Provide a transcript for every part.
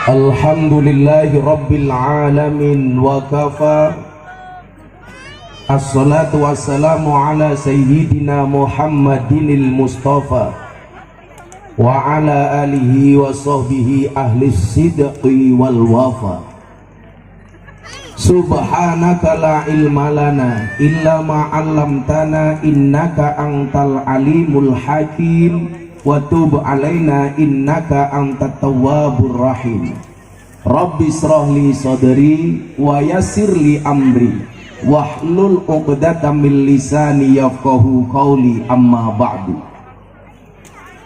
Alhamdulillahi Rabbil Alamin wa kafa. Assalatu wassalamu ala Sayyidina Muhammadinil Mustafa wa ala alihi wa sahbihi ahli sidqi wal wafa. Subhanaka la ilma lana illa ma 'allamtana innaka antal alimul hakim wa tub alaina innaka antat tawwabur rahim. Rabbi shrah li sadri wa yassir li amri wahlul 'uqdatam min lisani yafqahu qawli, amma ba'du.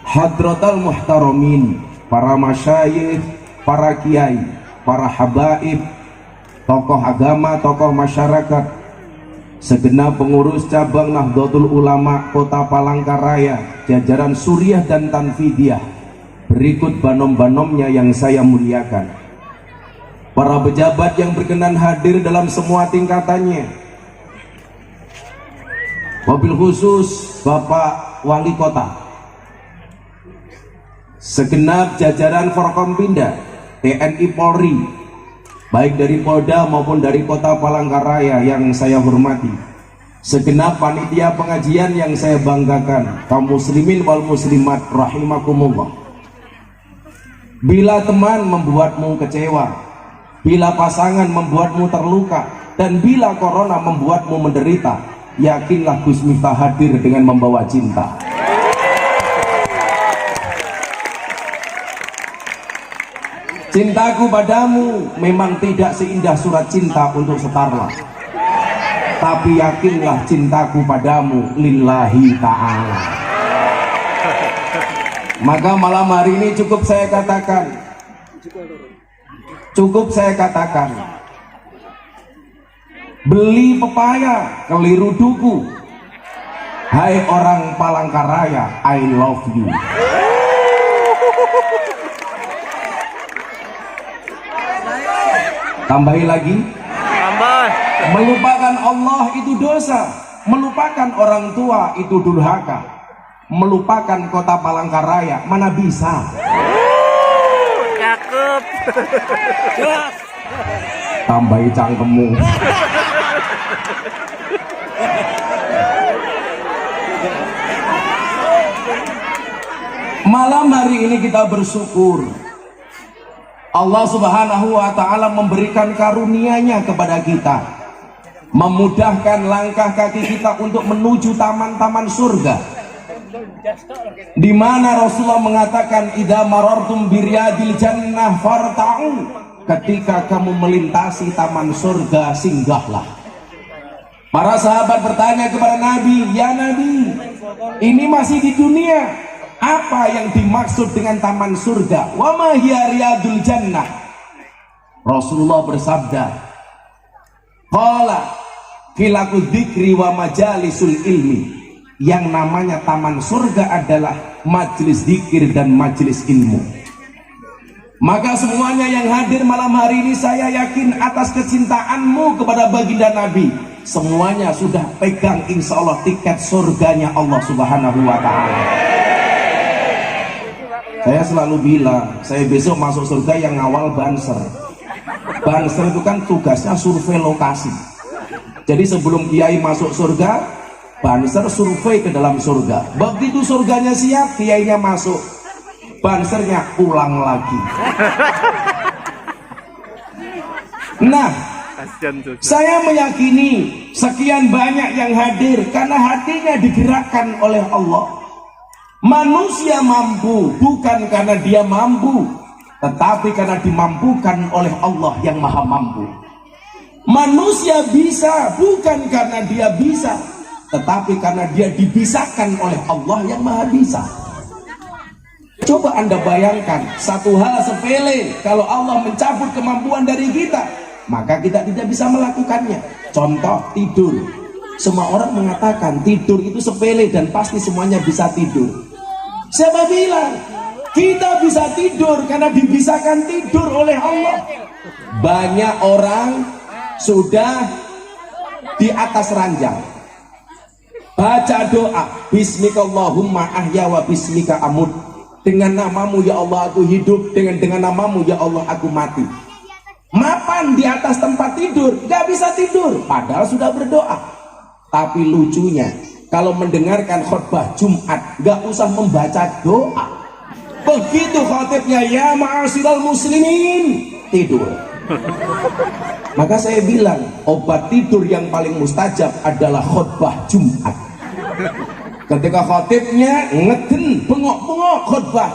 Hadratal muhtaramin, para masyayikh, para kiai, para habaib, tokoh agama, tokoh masyarakat, segenap pengurus cabang Nahdlatul Ulama Kota Palangkaraya, jajaran Suriah dan Tanfidiyah, berikut banom-banomnya yang saya muliakan. Para pejabat yang berkenan hadir dalam semua tingkatannya, wabil khusus Bapak Wali Kota, segenap jajaran Forkompinda, TNI Polri, baik dari Polda maupun dari Kota Palangkaraya yang saya hormati, segenap panitia pengajian yang saya banggakan, kaum muslimin wal muslimat rahimakumullah. Bila teman membuatmu kecewa, bila pasangan membuatmu terluka, dan bila corona membuatmu menderita, yakinlah Gus Miftah hadir dengan membawa cinta. Cintaku padamu memang tidak seindah surat cinta untuk Starla, tapi yakinlah cintaku padamu lillahi ta'ala. Maka malam hari ini cukup saya katakan, beli pepaya keliru duku. Hai orang Palangkaraya, I love you. Tambahi lagi, melupakan Allah itu dosa, melupakan orang tua itu durhaka, melupakan Kota Palangkaraya mana bisa. Cakep. Tambahi cangkemmu. Malam hari ini kita bersyukur Allah Subhanahu wa ta'ala memberikan karunia-Nya kepada kita, memudahkan langkah kaki kita untuk menuju taman-taman surga, di mana Rasulullah mengatakan, idza marartum biryadil jannah farta'u, ketika kamu melintasi taman surga singgahlah. Para sahabat bertanya kepada Nabi, ya Nabi, ini masih di dunia, apa yang dimaksud dengan taman surga? Wa ma hiya riyadul jannah? Rasulullah bersabda, qala khilaku dzikri wa majalisul ilmi. Yang namanya taman surga adalah majelis zikir dan majelis ilmu. Maka semuanya yang hadir malam hari ini, saya yakin atas kecintaanmu kepada baginda Nabi, semuanya sudah pegang insya Allah tiket surganya Allah Subhanahu wa ta'ala. Saya selalu bilang, saya besok masuk surga yang ngawal Banser. Banser itu kan tugasnya survei lokasi. Jadi sebelum kiai masuk surga, Banser survei ke dalam surga. Begitu surganya siap, kiainya masuk, Bansernya pulang lagi. Nah, saya meyakini sekian banyak yang hadir karena hatinya digerakkan oleh Allah. Manusia mampu bukan karena dia mampu, tetapi karena dimampukan oleh Allah yang maha mampu. Manusia bisa bukan karena dia bisa, tetapi karena dia dibisakan oleh Allah yang maha bisa. Coba Anda bayangkan satu hal sepele, kalau Allah mencabut kemampuan dari kita, maka kita tidak bisa melakukannya. Contoh tidur. Semua orang mengatakan tidur itu sepele dan pasti semuanya bisa tidur. Siapa bilang? Kita bisa tidur karena dibisakan tidur oleh Allah. Banyak orang sudah di atas ranjang, baca doa, bismikallahumma ahya wa bismika amut, Dengan namamu ya Allah aku hidup, dengan namamu ya Allah aku mati. Mapan di atas tempat tidur, gak bisa tidur, padahal sudah berdoa. Tapi lucunya, kalau mendengarkan khutbah Jumat, gak usah membaca doa. Begitu khotibnya, ya ma'asyiral muslimin, tidur. Maka saya bilang, obat tidur yang paling mustajab adalah khutbah Jumat. Ketika khotibnya ngeden, bengok-bengok khutbah,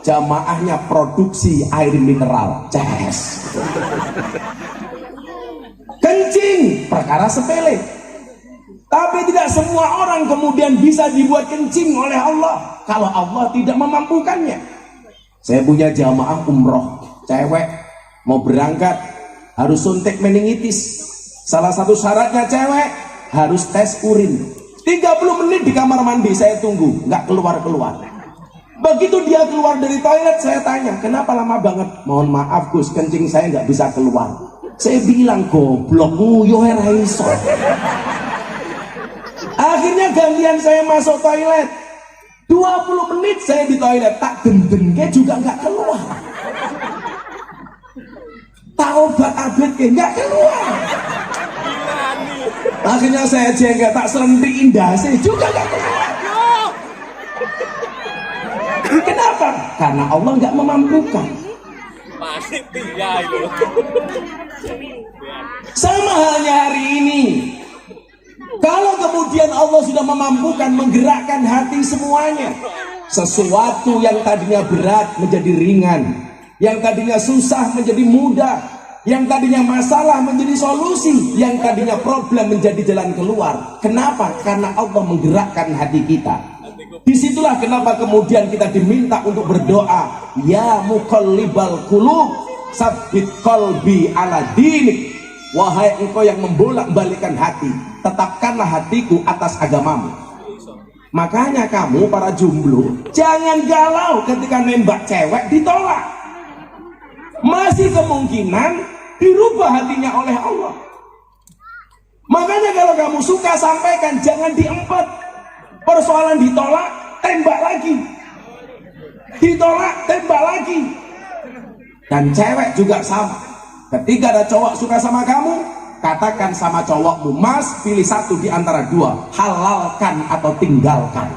jamaahnya produksi air mineral, ces. Kencing, perkara sepele. Tapi tidak semua orang kemudian bisa dibuat kencing oleh Allah kalau Allah tidak memampukannya. Saya punya jamaah umroh, cewek mau berangkat harus suntik meningitis. Salah satu syaratnya cewek harus tes urin. 30 menit di kamar mandi saya tunggu, nggak keluar-keluar. Begitu dia keluar dari toilet, saya tanya, kenapa lama banget? Mohon maaf Gus, kencing saya nggak bisa keluar. Saya bilang, goblok nguyuh ra iso. Akhirnya gantian saya masuk toilet. 20 menit saya di toilet, tak dendengke juga nggak keluar. Tak obat-abit nggak keluar. Akhirnya saya jengkel, tak selentik indah sih juga gak keluar. Kenapa? Karena Allah gak memampukan. Sama halnya hari ini, kalau kemudian Allah sudah memampukan menggerakkan hati semuanya, sesuatu yang tadinya berat menjadi ringan, yang tadinya susah menjadi mudah, yang tadinya masalah menjadi solusi, yang tadinya problem menjadi jalan keluar. Kenapa? Karena Allah menggerakkan hati kita. Disitulah kenapa kemudian kita diminta untuk berdoa, ya muqallibal qulub tsabbit qalbi ala dinik. Wahai engkau yang membolak-balikkan hati, tetapkanlah hatiku atas agamamu. Makanya kamu para jomblo jangan galau ketika nembak cewek ditolak. Masih kemungkinan dirubah hatinya oleh Allah. Makanya kalau kamu suka sampaikan, jangan diempet. Persoalan ditolak, tembak lagi. Ditolak, tembak lagi. Dan cewek juga sama. Ketika ada cowok suka sama kamu, katakan sama cowokmu, mas pilih satu di antara dua, halalkan atau tinggalkan.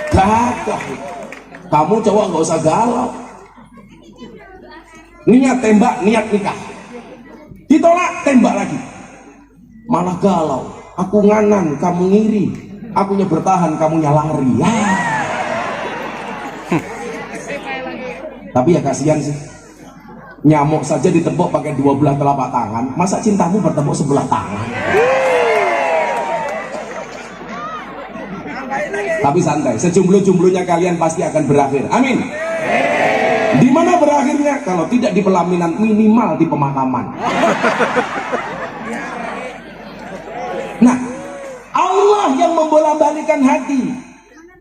Gagah. Kamu cowok nggak usah galau. Niat tembak, niat nikah. Ditolak, tembak lagi. Malah galau. Aku nganan, kamu ngiri. Akunya bertahan, kamunya lari. Ya. Tapi ya kasihan sih. Nyamuk saja ditepuk pakai 12 telapak tangan. Masa cintamu bertepuk sebelah tangan? Tapi santai, sejomblo-jomblonya kalian pasti akan berakhir. Amin. Di mana berakhirnya? Kalau tidak di pelaminan, minimal di pemakaman. Nah, Allah yang membolak-balikan hati.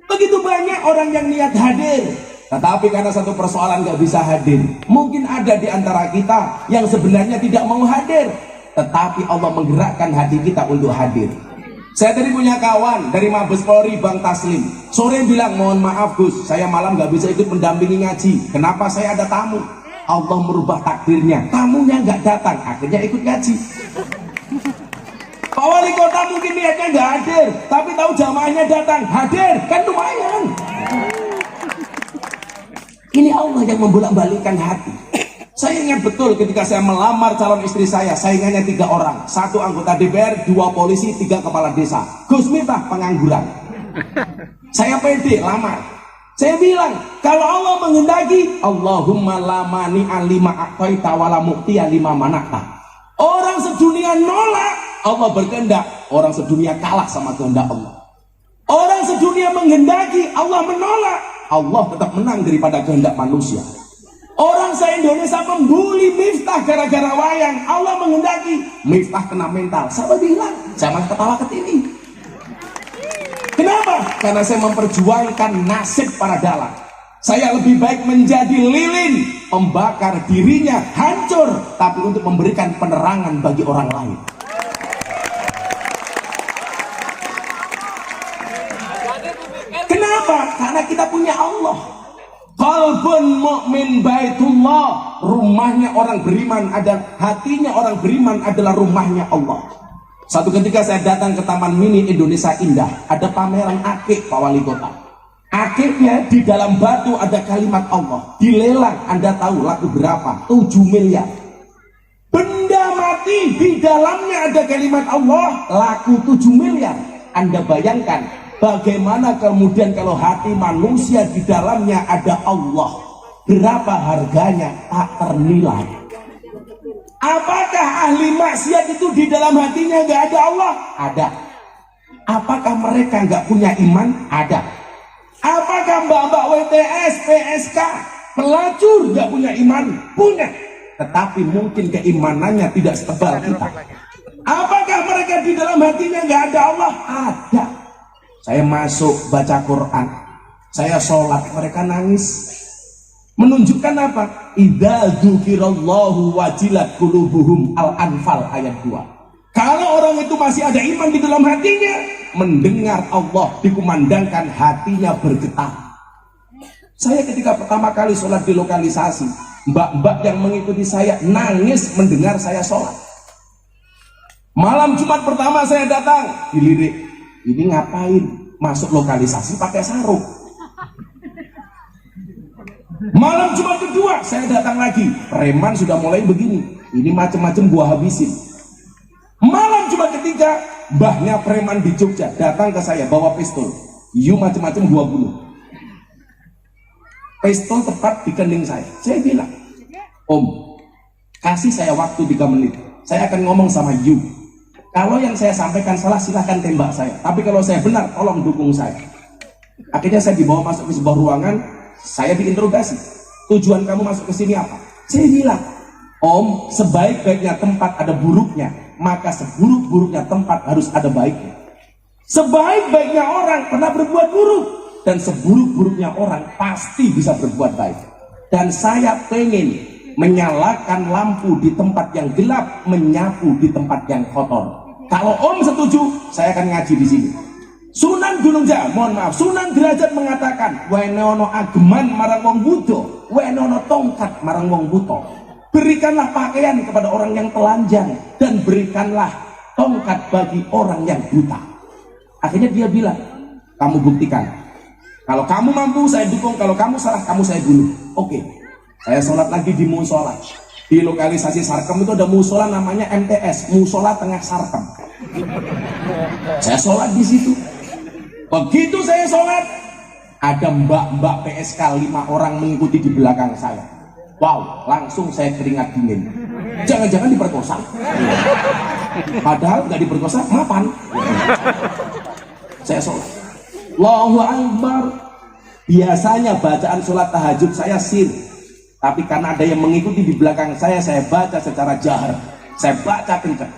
Begitu banyak orang yang niat hadir, tetapi karena satu persoalan gak bisa hadir. Mungkin ada di antara kita yang sebenarnya tidak mau hadir, tetapi Allah menggerakkan hati kita untuk hadir. Saya tadi punya kawan dari Mabes Polri, Bang Taslim. Sore bilang, mohon maaf Gus, saya malam gak bisa ikut mendampingi ngaji. Kenapa? Saya ada tamu. Allah merubah takdirnya, tamunya gak datang, akhirnya ikut ngaji. Pak Wali Kota mungkin niatnya gak hadir, tapi tahu jamaahnya datang, hadir, kan lumayan. Ini Allah yang membolak-balikkan hati. Saya ingat betul ketika saya melamar calon istri saya, saingannya 3 orang, 1 anggota DPR, 2 polisi, 3 kepala desa. Gus Miftah pengangguran. Saya pede lamar. Saya bilang, kalau Allah menghendaki, Allahumma la mani'a lima a'taita wa la mu'tiya lima mana'ta. Orang sedunia nolak, Allah berkehendak. Orang sedunia kalah sama kehendak Allah. Orang sedunia menghendaki, Allah menolak. Allah tetap menang daripada kehendak manusia. Orang se-Indonesia membuli Miftah gara-gara wayang, Allah menghendaki Miftah kena mental. Saya bilang, jangan ketawa ke TV. Kenapa? Karena saya memperjuangkan nasib para dalang. Saya lebih baik menjadi lilin, membakar dirinya hancur, tapi untuk memberikan penerangan bagi orang lain. Kenapa? Karena kita punya Allah. Qalbun mu'min baitullah, rumahnya orang beriman adalah, hatinya orang beriman adalah rumahnya Allah. Satu ketika saya datang ke Taman Mini Indonesia Indah, ada pameran akik Pak Wali Kota. Akiknya di dalam batu ada kalimat Allah, dilelang. Anda tahu laku berapa? 7 miliar. Benda mati di dalamnya ada kalimat Allah, laku 7 miliar. Anda bayangkan bagaimana kemudian kalau hati manusia di dalamnya ada Allah, berapa harganya? Tak ternilai. Apakah ahli maksiat itu di dalam hatinya nggak ada Allah? Ada. Apakah mereka nggak punya iman? Ada. Apakah mbak-mbak WTS, PSK, pelacur nggak punya iman? Punya. Tetapi mungkin keimanannya tidak setebal kita. Apakah mereka di dalam hatinya nggak ada Allah? Ada. Saya masuk baca Quran, saya sholat, mereka nangis. Menunjukkan apa? Idza dzukirallahu wajilat qulubuhum, Al-Anfal ayat 2. Kalau orang itu masih ada iman di dalam hatinya, mendengar Allah dikumandangkan, hatinya bergetar. Saya ketika pertama kali sholat di lokalisasi, mbak-mbak yang mengikuti saya nangis mendengar saya sholat. Malam Jumat pertama saya datang, dilirik, ini ngapain masuk lokalisasi pakai sarung? Malam Jumat kedua saya datang lagi, preman sudah mulai begini, ini macam-macam gua habisin. Malam Jumat ketiga, mbahnya preman di Jogja datang ke saya bawa pistol, you macam-macam gua bunuh. Pistol tepat di kening saya. Saya bilang, Om, kasih saya waktu 3 menit, saya akan ngomong sama you. Kalau yang saya sampaikan salah, silahkan tembak saya. Tapi kalau saya benar, tolong dukung saya. Akhirnya saya dibawa masuk ke sebuah ruangan, saya diinterogasi. Tujuan kamu masuk ke sini apa? Saya bilang, Om, sebaik-baiknya tempat ada buruknya, maka seburuk-buruknya tempat harus ada baiknya. Sebaik-baiknya orang pernah berbuat buruk, dan seburuk-buruknya orang pasti bisa berbuat baik. Dan saya pengen menyalakan lampu di tempat yang gelap, menyapu di tempat yang kotor. Kalau Om setuju, saya akan ngaji di sini. Sunan Gunung Jaya, mohon maaf, Sunan Derajat mengatakan, wenono ageman marang wong budo, wenono tongkat marang wong buto. Berikanlah pakaian kepada orang yang telanjang, dan berikanlah tongkat bagi orang yang buta. Akhirnya dia bilang, kamu buktikan. Kalau kamu mampu, saya dukung. Kalau kamu salah, kamu saya bunuh. Oke. Saya sholat lagi di musola. Di lokalisasi Sarkem itu ada musola namanya MTS, Musola Tengah Sarkem. Saya sholat di situ. Begitu saya sholat, ada mbak-mbak PSK 5 orang mengikuti di belakang saya. Wow, langsung saya keringat dingin. Jangan-jangan diperkosa. Padahal nggak diperkosa, mapan. Saya sholat. Allahu Akbar. Biasanya bacaan sholat tahajud saya sir. Tapi karena ada yang mengikuti di belakang saya baca secara jahar. Saya baca kencang.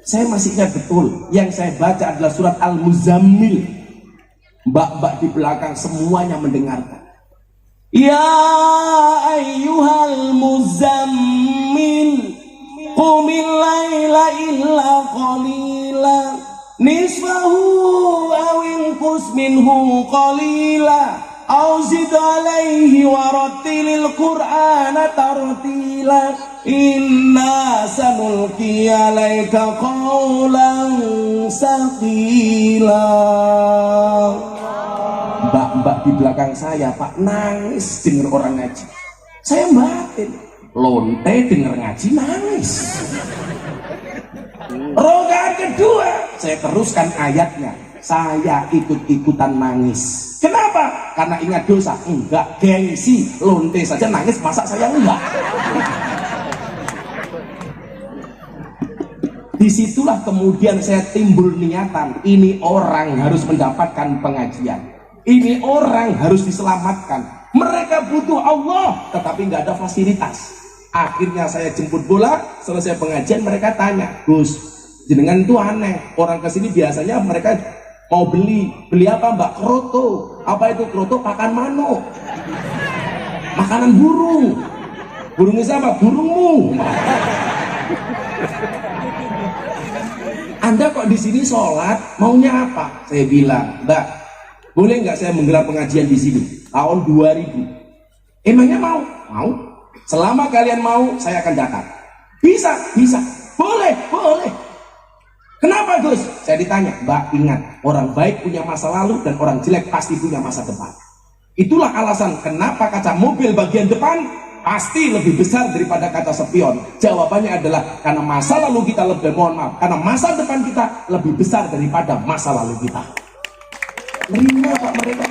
Saya masih ingat betul, yang saya baca adalah surat Al-Muzammil. Mbak-mbak di belakang semuanya mendengarkan. Ya ayyuhal muzammil, qumil laila illa qalila, nisfahu aw inqus minhu qalila, aw zid alaihi warattilil qur'ana tartila, inna sanulqi alaika qawlan saqila. Mbak-mbak di belakang saya, Pak, nangis dengar orang ngaji. Saya batin, lonte dengar ngaji nangis. Rokaat kedua, saya teruskan ayatnya, saya ikut-ikutan nangis. Kenapa? Karena ingat dosa? Enggak, gengsi. Lonte saja nangis, masa saya enggak? Disitulah kemudian saya timbul niatan, ini orang harus mendapatkan pengajian. Ini orang harus diselamatkan. Mereka butuh Allah, tetapi nggak ada fasilitas. Akhirnya saya jemput bola, selesai pengajian mereka tanya, Gus, jenengan itu aneh. Orang kesini biasanya mereka mau beli apa Mbak? Kroto. Apa itu kroto? Pakan manuk. Makanan burung. Burungnya siapa? Burungmu. Anda kok di sini sholat, maunya apa? Saya bilang, Mbak, Boleh nggak saya menggelar pengajian di sini tahun 2000? Emangnya mau? Mau. Selama kalian mau, saya akan datang. Bisa, bisa. Boleh, boleh. Kenapa Gus? Saya ditanya, Mbak ingat, orang baik punya masa lalu dan orang jelek pasti punya masa depan. Itulah alasan kenapa kaca mobil bagian depan pasti lebih besar daripada kaca spion. Jawabannya adalah karena masa lalu kita lebih, mohon maaf, karena masa depan kita lebih besar daripada masa lalu kita. Terima Pak mereka.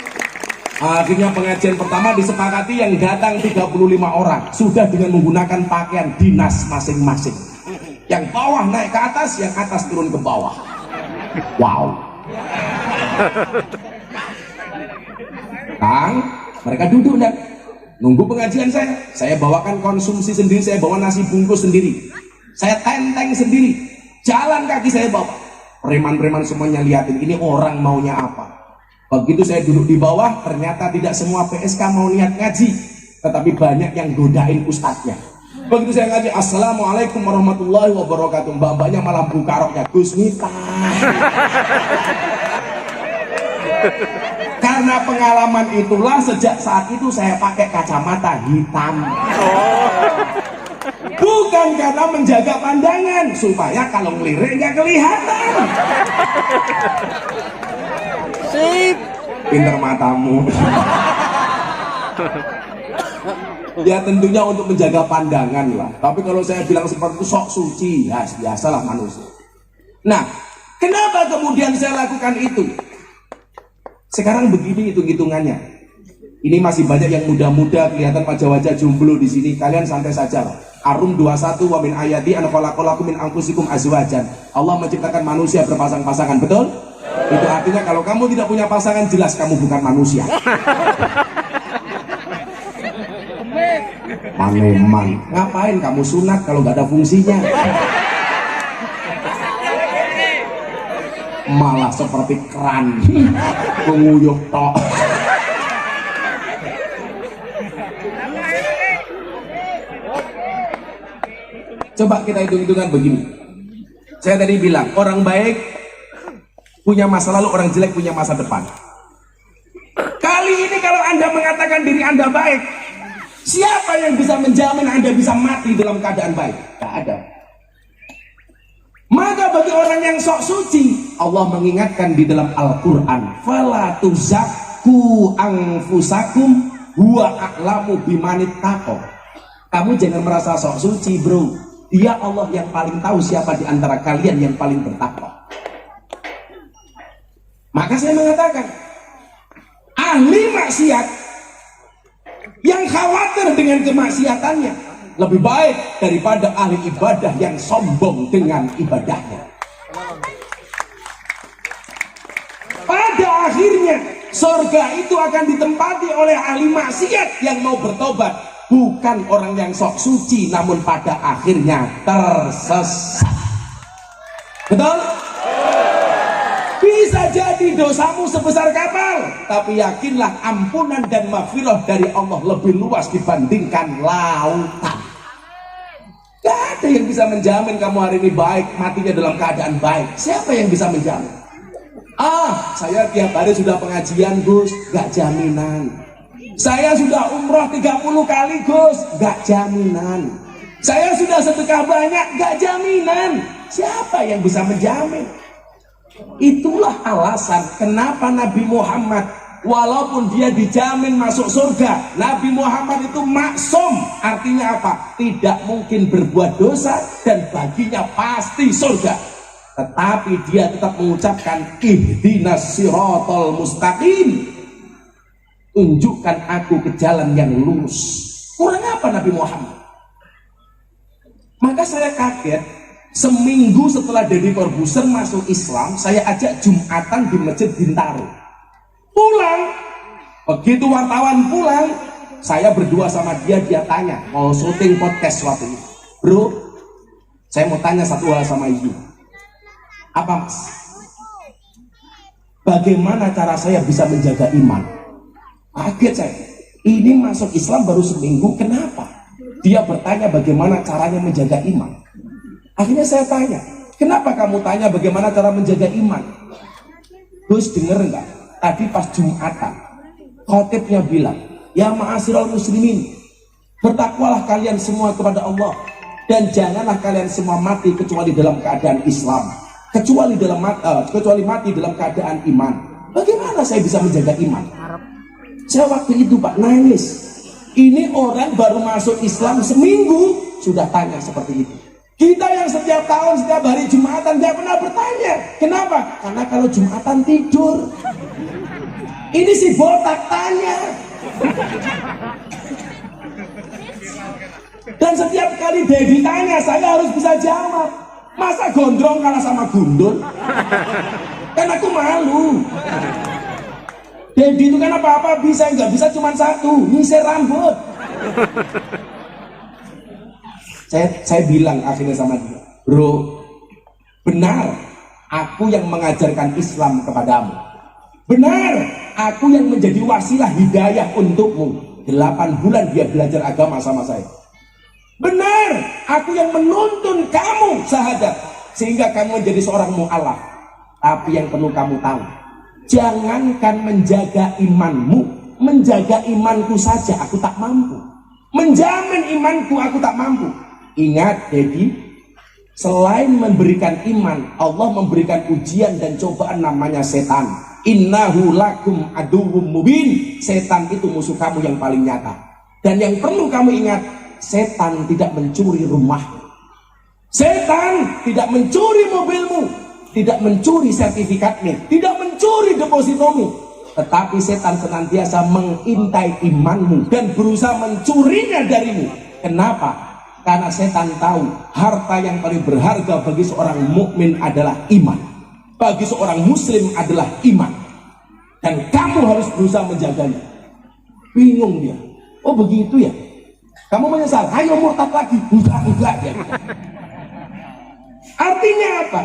Akhirnya pengajian pertama disepakati yang datang 35 orang sudah dengan menggunakan pakaian dinas masing-masing. Yang bawah naik ke atas, yang atas turun ke bawah. Wow. Kang, mereka duduk dan nunggu pengajian saya. Saya bawakan konsumsi sendiri, saya bawa nasi bungkus sendiri. Saya tenteng sendiri. Jalan kaki saya bawa. Preman-preman semuanya liatin, ini orang maunya apa. Begitu saya duduk di bawah, ternyata tidak semua PSK mau niat ngaji, tetapi banyak yang godain ustadznya. Begitu saya ngaji, Assalamualaikum warahmatullahi wabarakatuh, mbak-mbaknya malah buka roknya, Gus Miftah. Karena pengalaman itulah sejak saat itu saya pakai kacamata hitam. Bukan karena menjaga pandangan, supaya kalau ngelirik nggak kelihatan. Sip. Pinter matamu. Ya tentunya untuk menjaga pandangan lah. Tapi kalau saya bilang seperti itu sok suci, ya biasalah manusia. Nah, kenapa kemudian saya lakukan itu? Sekarang begini hitung-hitungannya. Ini masih banyak yang muda-muda, kelihatan wajah-wajah jomblo di sini. Kalian santai saja lah. Arum 21 wa min ayati an khalaqalakum min anfusikum azwajan. Allah menciptakan manusia berpasang-pasangan, betul? Itu artinya kalau kamu tidak punya pasangan, jelas kamu bukan manusia. Maneman, ngapain kamu sunat kalau nggak ada fungsinya? Malah seperti keran, menguyuh tok. Coba kita hitung-hitungan begini. Saya tadi bilang, orang baik punya masa lalu, orang jelek punya masa depan. Kali ini kalau Anda mengatakan diri Anda baik, siapa yang bisa menjamin Anda bisa mati dalam keadaan baik? Tidak ada. Maka bagi orang yang sok suci, Allah mengingatkan di dalam Al-Quran, fala tuzakku anfusakum huwa a'lamu bimanit taqo. Kamu jangan merasa sok suci bro. Dia Allah yang paling tahu siapa di antara kalian yang paling bertakwa. Maka saya mengatakan, ahli maksiat yang khawatir dengan kemaksiatannya lebih baik daripada ahli ibadah yang sombong dengan ibadahnya. Pada akhirnya surga itu akan ditempati oleh ahli maksiat yang mau bertobat, bukan orang yang sok suci namun pada akhirnya tersesat. Betul? Bisa jadi dosamu sebesar kapal, tapi yakinlah ampunan dan maghfirah dari Allah lebih luas dibandingkan lautan. Gak ada yang bisa menjamin kamu hari ini baik, matinya dalam keadaan baik. Siapa yang bisa menjamin? Saya tiap hari sudah pengajian Gus, gak jaminan. Saya sudah umroh 30 kali Gus, gak jaminan. Saya sudah sedekah banyak, gak jaminan. Siapa yang bisa menjamin? Itulah alasan kenapa Nabi Muhammad walaupun dia dijamin masuk surga, Nabi Muhammad itu maksum. Artinya apa? Tidak mungkin berbuat dosa dan baginya pasti surga. Tetapi dia tetap mengucapkan ihdinas siratal mustaqim, tunjukkan aku ke jalan yang lurus. Kurang apa Nabi Muhammad? Maka saya kaget, seminggu setelah Deddy Corbuzier masuk Islam, saya ajak Jumatan di Masjid Bintaro. Pulang, begitu wartawan pulang, saya berdua sama dia tanya, mau syuting podcast waktu itu. Bro, saya mau tanya satu hal sama ibu. Apa mas? Bagaimana cara saya bisa menjaga iman? Kaget saya, ini masuk Islam baru seminggu, kenapa? Dia bertanya bagaimana caranya menjaga iman. Akhirnya saya tanya, kenapa kamu tanya bagaimana cara menjaga iman? Gus denger enggak? tadi pas Jumatan, khotibnya bilang, ya ma'asyiral muslimin, bertakwalah kalian semua kepada Allah, dan janganlah kalian semua mati kecuali dalam keadaan Islam, kecuali mati dalam keadaan iman. Bagaimana saya bisa menjaga iman? Saya waktu itu Pak nangis. Ini orang baru masuk Islam seminggu sudah tanya seperti itu. Kita yang setiap tahun, setiap hari Jumatan nggak pernah bertanya. Kenapa? Karena kalau Jumatan tidur. Ini si botak tanya. Dan setiap kali Dedi tanya, saya harus bisa jawab. Masa gondrong kalah sama gundul? Kan aku malu. Dedi itu kan apa-apa bisa, nggak bisa cuma satu, nyisir rambut. Saya bilang akhirnya sama dia, bro, benar aku yang mengajarkan Islam kepadamu, benar aku yang menjadi wasilah hidayah untukmu. 8 bulan dia belajar agama sama saya. Benar aku yang menuntun kamu syahadat sehingga kamu menjadi seorang mu'alaf. Tapi yang perlu kamu tahu, jangankan menjaga imanmu, menjaga imanku saja aku tak mampu, menjamin imanku aku tak mampu. Ingat Dedi, selain memberikan iman, Allah memberikan ujian dan cobaan namanya setan. Innahu lakum aduwwum mubin. Setan itu musuh kamu yang paling nyata. Dan yang perlu kamu ingat, setan tidak mencuri rumahmu, setan tidak mencuri mobilmu, tidak mencuri sertifikatmu, tidak mencuri depositomu, tetapi setan senantiasa mengintai imanmu dan berusaha mencurinya darimu. Kenapa? Karena setan tahu harta yang paling berharga bagi seorang mukmin adalah iman, bagi seorang muslim adalah iman, dan kamu harus berusaha menjaganya. Bingung dia, oh begitu ya, kamu menyesal, ayo murtad lagi, enggak ya. Artinya apa?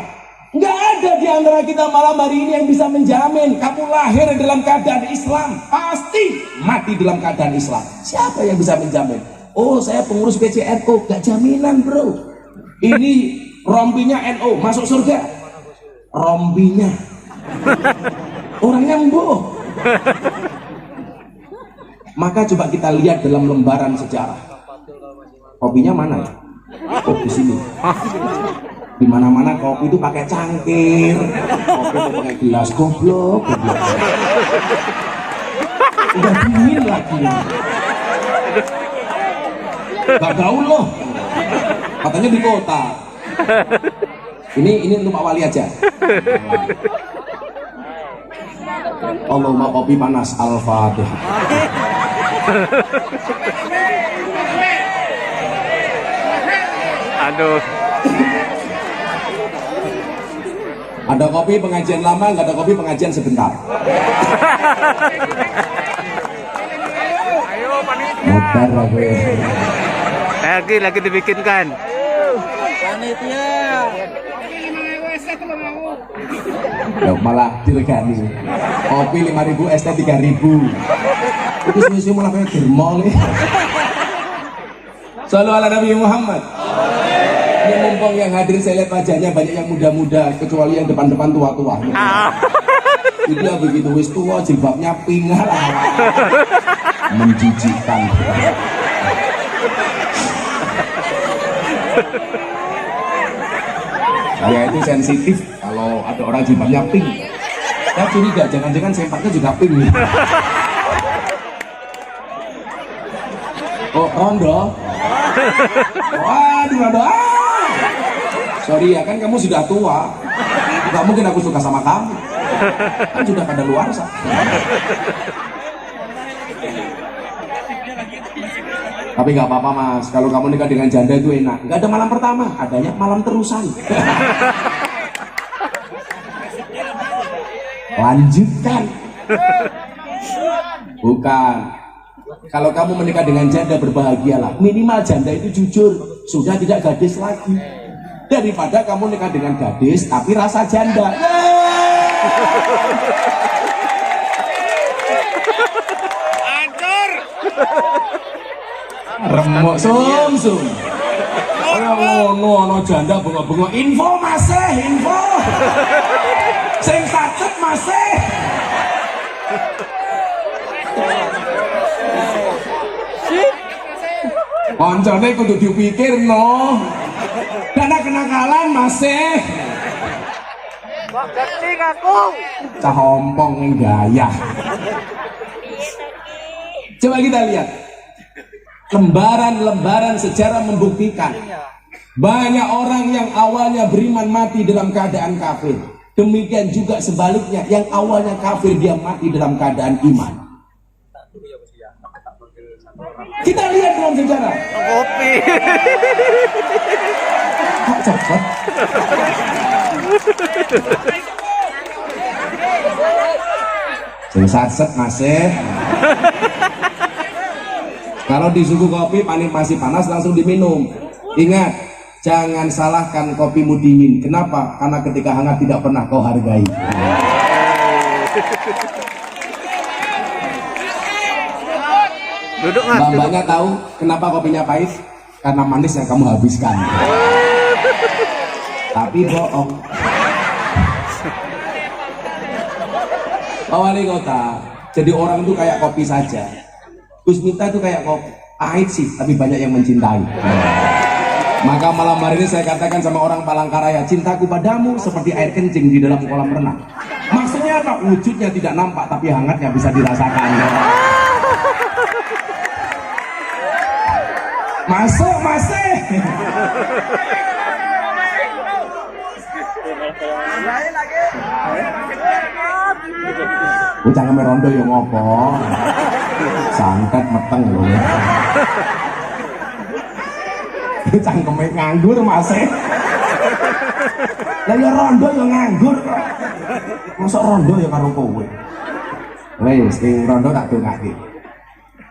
Nggak ada di antara kita malam hari ini yang bisa menjamin kamu lahir dalam keadaan Islam, pasti mati dalam keadaan Islam. Siapa yang bisa menjamin? Oh, saya pengurus PCNU, gak jaminan bro. Ini rompinya NU masuk surga, rompinya orangnya embuh. Maka coba kita lihat dalam lembaran sejarah. Kopinya mana ya? Oh di sini. Di mana-mana kopi itu pakai cangkir, kopi itu pakai gelas, goblok. Udah dingin lagi. Gak gaul loh. Katanya di kota. Ini untuk Pak Wali aja. Allahumma kopi panas, Al-Fatihah. Aduh. Ada kopi pengajian lama, nggak ada kopi pengajian sebentar. Ayo panitia. Motor Lagi dibikinkan. Panitia. Ya malah diregani. Kopi 5.000, es teh 3.000. Itu susu malah kayak dermol nih. Shallu ala Nabi Muhammad. Ini mumpung yang hadir saya lihat wajahnya banyak yang muda-muda, kecuali yang depan-depan tua-tua. Itu ya begitu wis tua jilbabnya pink lah. Menjijikkan. Saya itu sensitif kalau ada orang jilbabnya pink. Saya curiga jangan-jangan sempaknya juga pink. Oh rondo. Waduh rondo. Sorry ya kan kamu sudah tua. Gak mungkin aku suka sama kamu. Kan sudah pada luar sah. Tapi nggak apa-apa mas, kalau kamu nikah dengan janda itu enak. Nggak ada malam pertama, adanya malam terusan. Lanjutkan. Bukan. Kalau kamu menikah dengan janda berbahagialah. Minimal janda itu jujur, sudah tidak gadis lagi. Daripada kamu nikah dengan gadis tapi rasa janda. Hancur. Remuk sum. Ono janda bunga-bunga info masih info. Sing sacet masih. Koncone kudu dipikir no. Dana kenakalan masih. Kok gede aku? Cah ompong yang gaya. Coba kita lihat. Lembaran-lembaran sejarah membuktikan banyak orang yang awalnya beriman mati dalam keadaan kafir. Demikian juga sebaliknya, yang awalnya kafir dia mati dalam keadaan iman. Kita lihat dalam sejarah. Kopi. Kok cepet? Sing satset masih. Kalau di suku kopi masih panas langsung diminum. Ingat, jangan salahkan kopimu dingin. Kenapa? Karena ketika hangat tidak pernah kau hargai. Duduk Mas. Mbak-mbaknya tahu kenapa kopinya pahit? Karena manis yang kamu habiskan. Tapi bohong. Pak Wali Kota, jadi orang itu kayak kopi saja. Gus Miftah itu kayak kopi, pahit sih, tapi banyak yang mencintai. Maka malam hari ini saya katakan sama orang Palangkaraya, cintaku padamu seperti air kencing di dalam kolam renang. Maksudnya apa? Wujudnya tidak nampak, tapi hangatnya bisa dirasakan. Masuk, masih. Jangan merondo yang ngopo. Santet meteng loh. Cangkeme nganggur masih. Lah ya rondo ya nganggur kok. Mosok rondo ya karo kowe. Wis sing rondo tak dongake.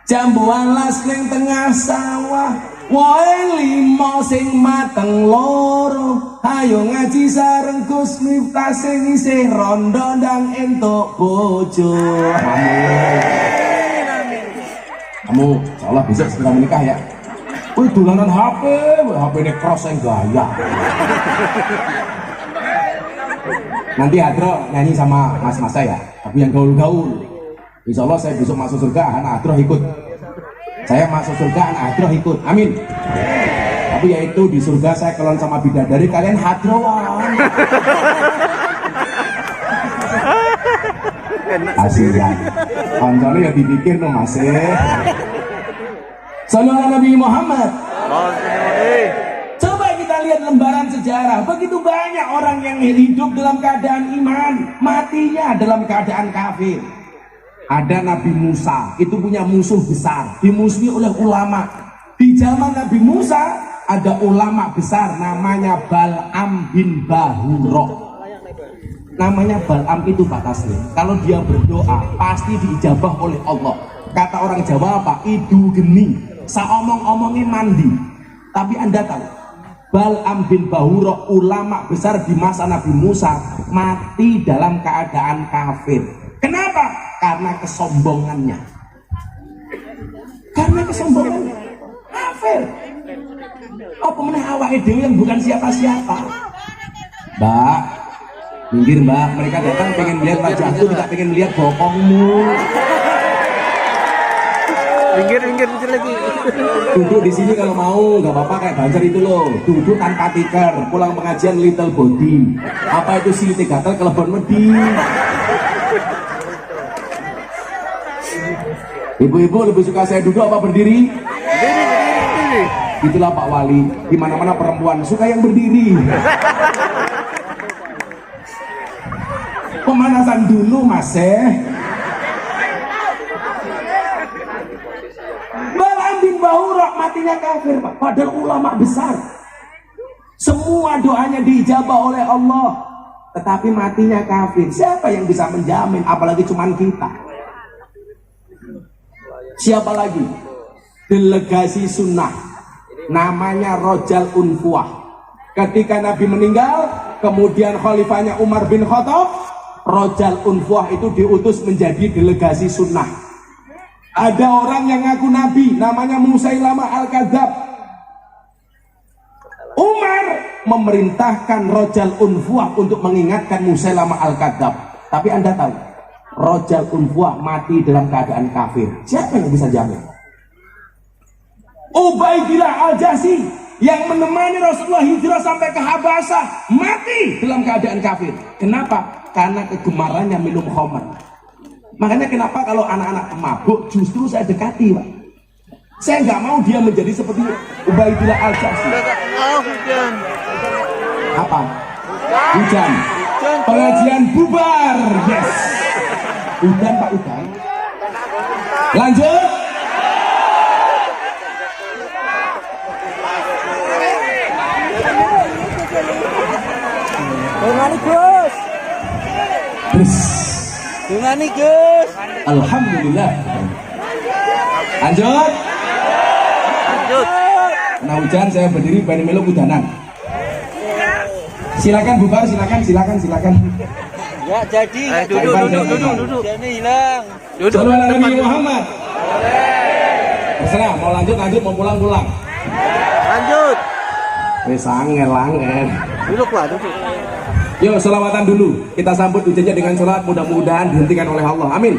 Jambu alas ning tengah sawah, woe limo sing mateng loro. Ayo ngaji sareng Gus Miftah sing isih rondo ndang entuk bojo. Kamu insyaallah besok segera menikah ya. Wih dolanan HP ini cross yang gaya. Nanti Hadro nyanyi sama mas-mas saya, tapi yang gaul-gaul. Insya Allah saya besok masuk surga, anak Hadro ikut. Saya masuk surga, anak Hadro ikut. Amin. Tapi yaitu di surga saya kelon sama bidadari, kalian Hadroan. Kasihan. Koncone ya dipikir no masih. Sallallahu Nabi Muhammad. Coba kita lihat lembaran sejarah. Begitu banyak orang yang hidup dalam keadaan iman, matinya dalam keadaan kafir. Ada Nabi Musa, itu punya musuh besar, dimusuhi oleh ulama. Di zaman Nabi Musa ada ulama besar namanya Bal'am bin Bahura. Namanya Bal'am itu Pak Taslim. Kalau dia berdoa pasti diijabah oleh Allah. Kata orang Jawa apa? Idu geni. Saomong-omongnya mandi. Tapi Anda tahu Bal'am bin Bahura, ulama besar di masa Nabi Musa, mati dalam keadaan kafir. Kenapa? Karena kesombongannya. Karena kesombongannya kafir. Apa meneh awake dhewe yang bukan siapa-siapa. Mbak, minggir Mbak, mereka datang pengen lihat wajahku, tidak pengen lihat bokongmu. Minggir lagi. Duduk di sini kalau mau, nggak apa-apa kayak Banjar itu loh. Duduk tanpa tikar, pulang pengajian little body. Apa itu silite gatel kelebon wedi. Ibu-ibu lebih suka saya duduk apa berdiri? Berdiri. Itulah Pak Wali. Di mana-mana perempuan suka yang berdiri. Pemanasan dulu Mas. Bal'am bin Bahura matinya kafir Pak. Padahal ulama besar. Semua doanya diijabah oleh Allah. Tetapi matinya kafir. Siapa yang bisa menjamin? Apalagi cuman kita. Siapa lagi? Delegasi sunnah. Namanya Rojal Unfuah. Ketika Nabi meninggal, kemudian khalifahnya Umar bin Khattab, Rojal Unfuah itu diutus menjadi delegasi sunnah. Ada orang yang ngaku Nabi, namanya Musailamah Al-Kadzab. Umar memerintahkan Rojal Unfuah untuk mengingatkan Musailamah Al-Kadzab. Tapi Anda tahu, Rojal Unfuah mati dalam keadaan kafir. Siapa yang bisa jamin? Ubaidillah Al-Jahsy yang menemani Rasulullah hijrah sampai ke Habasah mati dalam keadaan kafir. Kenapa? Karena kegemarannya minum khamr. Makanya kenapa kalau anak-anak mabuk justru saya dekati, Pak. Saya nggak mau dia menjadi seperti Ubaidillah Al-Jahsy. Hujan. Apa? Hujan. Pengajian bubar. Yes. Hujan, Pak, hujan. Lanjut. Dungani Gus. Terus. Dungani Gus. Alhamdulillah. Lanjut. Nah, hujan saya berdiri bani melu hujanan. Silakan bubar, silakan. Ya jadi. Duduk. Jadi hilang. Sallu ala Nabi Muhammad. Terserah, mau lanjut, mau pulang. Lanjut. Wes angel. Duduk. Yuk, selawatan dulu. Kita sambut hujannya dengan salat, mudah-mudahan dihentikan oleh Allah. Amin.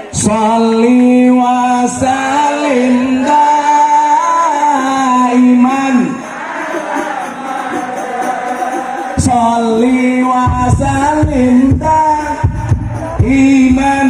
Sholli wa sallim daiman. Sholli wa sallim daiman